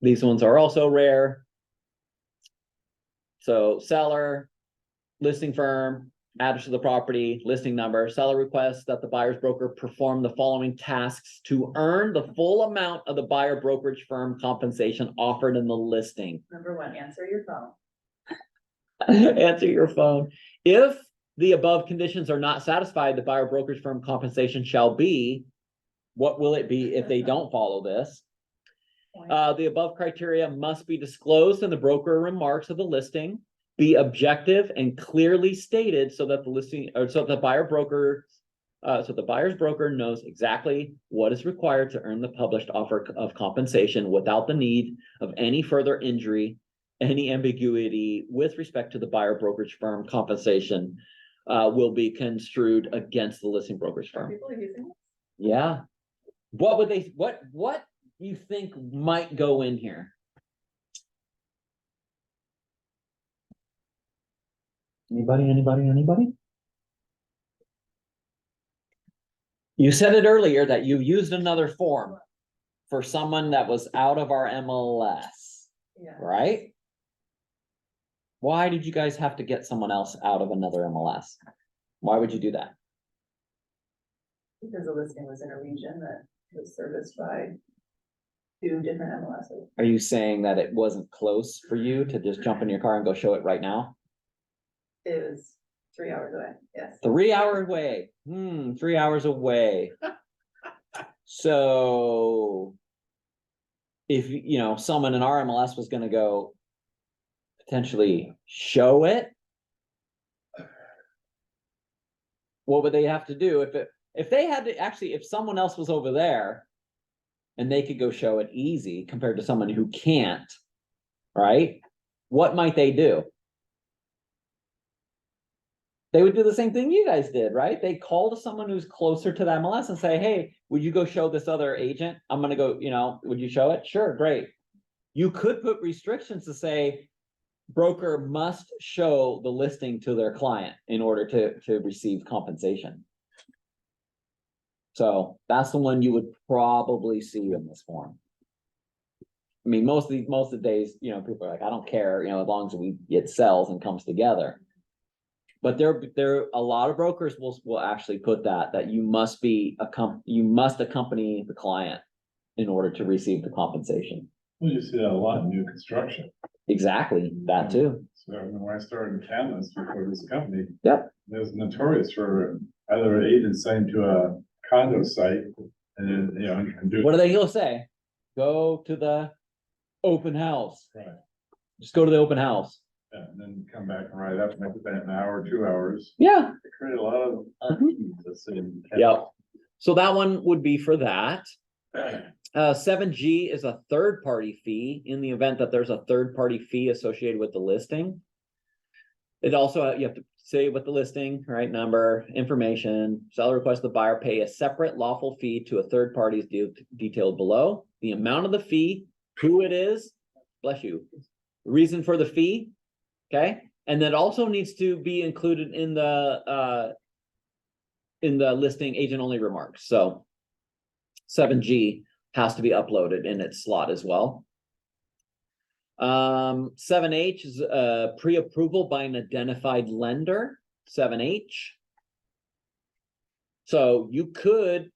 These ones are also rare. So seller, listing firm, address of the property, listing number, seller requests that the buyer's broker perform the following tasks to earn the full amount of the buyer brokerage firm compensation offered in the listing. Number 1, answer your phone. Answer your phone. If the above conditions are not satisfied, the buyer brokerage firm compensation shall be, what will it be if they don't follow this? The above criteria must be disclosed in the broker remarks of the listing, be objective and clearly stated so that the listing, or so the buyer's broker knows exactly what is required to earn the published offer of compensation without the need of any further injury, any ambiguity with respect to the buyer brokerage firm compensation will be construed against the listing brokerage firm. People are using it? Yeah. What you think might go in here? Anybody? You said it earlier that you used another form for someone that was out of our MLS, Yeah. right? Why did you guys have to get someone else out of another MLS? Why would you do that? Because the listing was in a region that was serviced by 2 different MLSs. Are you saying that it wasn't close for you to just jump in your car and go show it right now? It was 3 hours away, yes. 3 hours away. 3 hours away. So if someone in our MLS was going to go potentially show it, what would they have to do if they had to actually, if someone else was over there and they could go show it easy compared to someone who can't, right? What might they do? They would do the same thing you guys did, right? They call to someone who's closer to the MLS and say, hey, would you go show this other agent? I'm gonna go, would you show it? Sure, great. You could put restrictions to say, broker must show the listing to their client in order to receive compensation. So that's the one you would probably see in this form. I mean, most of the days, people are like, I don't care, as long as it sells and comes together. But there a lot of brokers will actually put that you must accompany the client in order to receive the compensation. Well, you see that a lot in new construction. Exactly, that too. So when I started in Canlis before this company. Yep. It was notorious for either an agent saying to a condo site and then, and What do they say? Go to the open house. Right. Just go to the open house. Yeah, and then come back and write up and make it an hour, 2 hours. Yeah. It created a lot of unease. Yep. So that one would be for that. 7G is a third-party fee in the event that there's a third-party fee associated with the listing. It also, you have to say what the listing, right, number, information, seller requests the buyer pay a separate lawful fee to a third party is detailed below. The amount of the fee, who it is, bless you, reason for the fee, okay? And that also needs to be included in the listing agent only remarks. So 7G has to be uploaded in its slot as well. 7H is pre-approval by an identified lender. 7H. So you could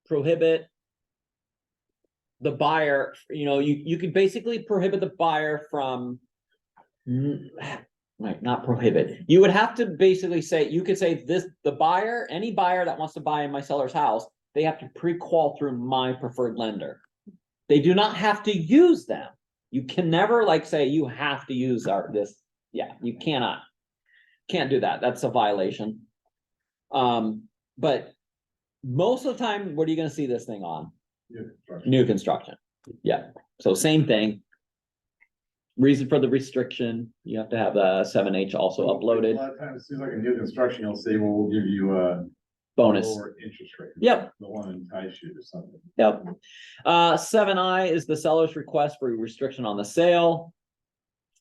prohibit the buyer, you could basically prohibit the buyer from, right, not prohibit. You would have to basically say, you could say the buyer, any buyer that wants to buy in my seller's house, they have to pre-qual through my preferred lender. They do not have to use them. You can never say you have to use this. Yeah, you can't do that. That's a violation. But most of the time, what are you going to see this thing on? New construction. Yeah. So same thing. Reason for the restriction, you have to have the 7H also uploaded. A lot of times it seems like in new construction, you'll say, well, we'll give you a bonus lower interest rate. Yep. The one entice you or something. Yep. 7I is the seller's request for a restriction on the sale.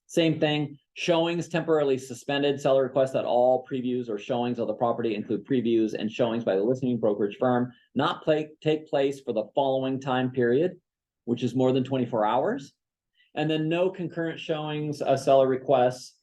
Same thing. Showings temporarily suspended. Seller requests that all previews or showings of the property include previews and showings by the listing brokerage firm not take place for the following time period, which is more than 24 hours. And then no concurrent showings. A seller requests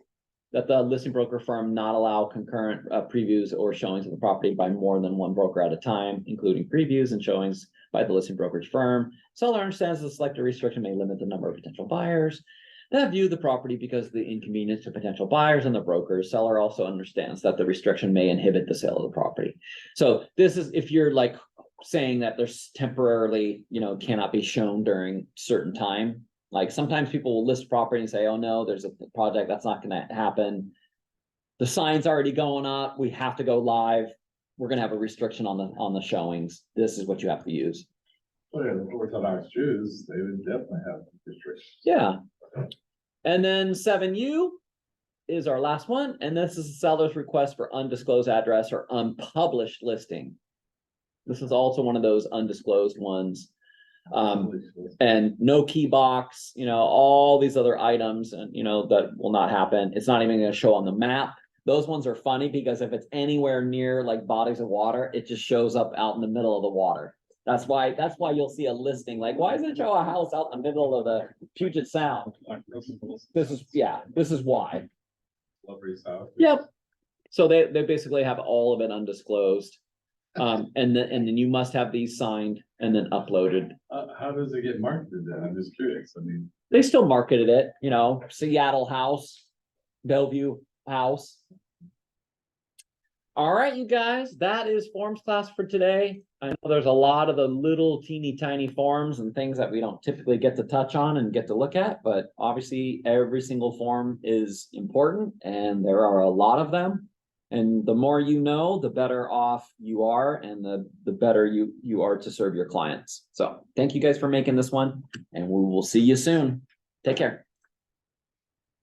that the listing broker firm not allow concurrent previews or showings of the property by more than one broker at a time, including previews and showings by the listing brokerage firm. Seller understands the selected restriction may limit the number of potential buyers that view the property because of the inconvenience to potential buyers and the brokers. Seller also understands that the restriction may inhibit the sale of the property. So this is if you're saying that there's temporarily, cannot be shown during certain time. Sometimes people will list property and say, oh no, there's a project that's not going to happen. The sign's already going up. We have to go live. We're going to have a restriction on the showings. This is what you have to use. Oh yeah, the Orthodox Jews, they would definitely have restrictions. Yeah. And then 7U is our last one. And this is the seller's request for undisclosed address or unpublished listing. This is also one of those undisclosed ones. And no key box, all these other items and, that will not happen. It's not even going to show on the map. Those ones are funny because if it's anywhere near bodies of water, it just shows up out in the middle of the water. That's why you'll see a listing. Why does it show a house out in the middle of the Puget Sound? This is why. Yep. So they basically have all of it undisclosed. And then you must have these signed and then uploaded. How does it get marketed then? I'm just curious. I mean, they still marketed it, Seattle house, Bellevue house. All right, you guys, that is forms class for today. I know there's a lot of the little teeny tiny forms and things that we don't typically get to touch on and get to look at, but obviously every single form is important and there are a lot of them. And the more you know, the better off you are and the better you are to serve your clients. So thank you guys for making this one, and we will see you soon. Take care.